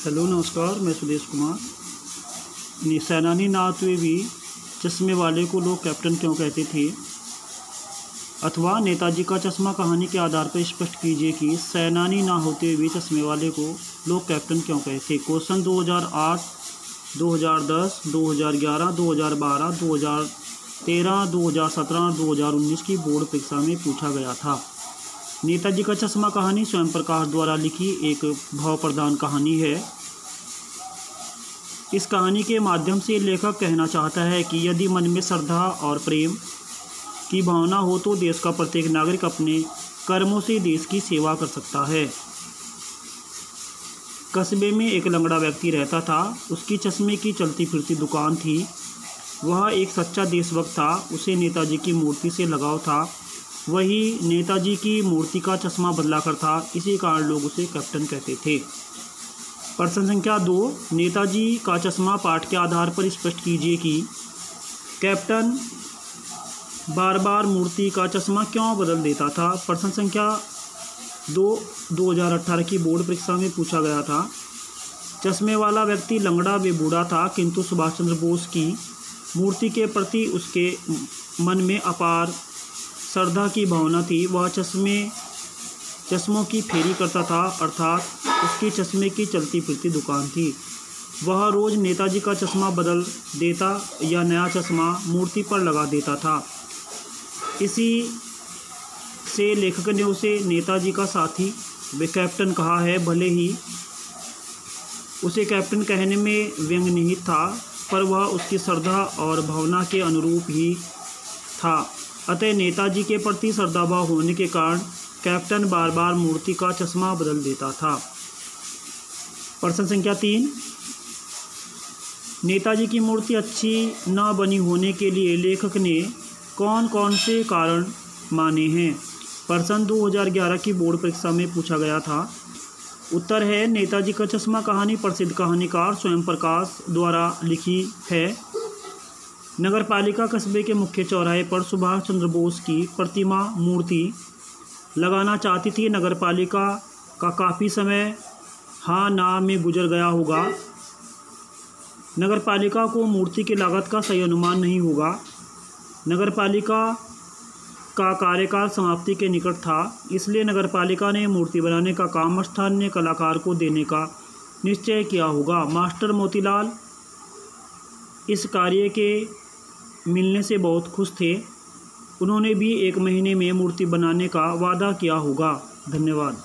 Hello नमस्कार, मैं सुदेश कुमार। सैनानी ना हुए भी चश्मे वाले को लोग कैप्टन क्यों कहते थे, अथवा नेताजी का चश्मा कहानी के आधार पर स्पष्ट कीजिए कि सैनानी ना होते हुए भी चश्मे वाले को लोग कैप्टन क्यों कहते थे। क्वेश्चन 2008, 2010, 2011, 2012, 2013, 2017 और 2019 की बोर्ड परीक्षा में पूछा गया था। नेताजी का चश्मा कहानी स्वयं प्रकाश द्वारा लिखी एक भाव प्रधान कहानी है। इस कहानी के माध्यम से लेखक कहना चाहता है कि यदि मन में श्रद्धा और प्रेम की भावना हो तो देश का प्रत्येक नागरिक अपने कर्मों से देश की सेवा कर सकता है। कस्बे में एक लंगड़ा व्यक्ति रहता था। उसकी चश्मे की चलती फिरती दुकान थी। वह एक सच्चा देशभक्त था। उसे नेताजी की मूर्ति से लगाव था। वही नेताजी की मूर्ति का चश्मा बदलाकर था। इसी कारण लोग उसे कैप्टन कहते थे। प्रश्न संख्या 2, नेताजी का चश्मा पाठ के आधार पर स्पष्ट कीजिए कि कैप्टन बार बार मूर्ति का चश्मा क्यों बदल देता था। प्रश्न संख्या 2 2018 की बोर्ड परीक्षा में पूछा गया था। चश्मे वाला व्यक्ति लंगड़ा व बूढ़ा था, किंतु सुभाष चंद्र बोस की मूर्ति के प्रति उसके मन में अपार श्रद्धा की भावना थी। वह चश्मों की फेरी करता था, अर्थात उसकी चश्मे की चलती फिरती दुकान थी। वह रोज़ नेताजी का चश्मा बदल देता या नया चश्मा मूर्ति पर लगा देता था। इसी से लेखक ने उसे नेताजी का साथी व कैप्टन कहा है। भले ही उसे कैप्टन कहने में व्यंग निहित था, पर वह उसकी श्रद्धा और भावना के अनुरूप ही था। अतः नेताजी के प्रति श्रद्धाभाव होने के कारण कैप्टन बार बार मूर्ति का चश्मा बदल देता था। प्रश्न संख्या 3, नेताजी की मूर्ति अच्छी न बनी होने के लिए लेखक ने कौन कौन से कारण माने हैं। प्रश्न 2011 की बोर्ड परीक्षा में पूछा गया था। उत्तर है, नेताजी का चश्मा कहानी प्रसिद्ध कहानीकार स्वयं प्रकाश द्वारा लिखी है। नगरपालिका कस्बे के मुख्य चौराहे पर सुभाष चंद्र बोस की प्रतिमा मूर्ति लगाना चाहती थी। नगरपालिका का काफ़ी समय हाँ ना में गुजर गया होगा। नगरपालिका को मूर्ति की लागत का सही अनुमान नहीं होगा। नगरपालिका का कार्यकाल समाप्ति के निकट था, इसलिए नगरपालिका ने मूर्ति बनाने का काम स्थानीय कलाकार को देने का निश्चय किया होगा। मास्टर मोतीलाल इस कार्य के मिलने से बहुत खुश थे। उन्होंने भी 1 महीने में मूर्ति बनाने का वादा किया होगा। धन्यवाद।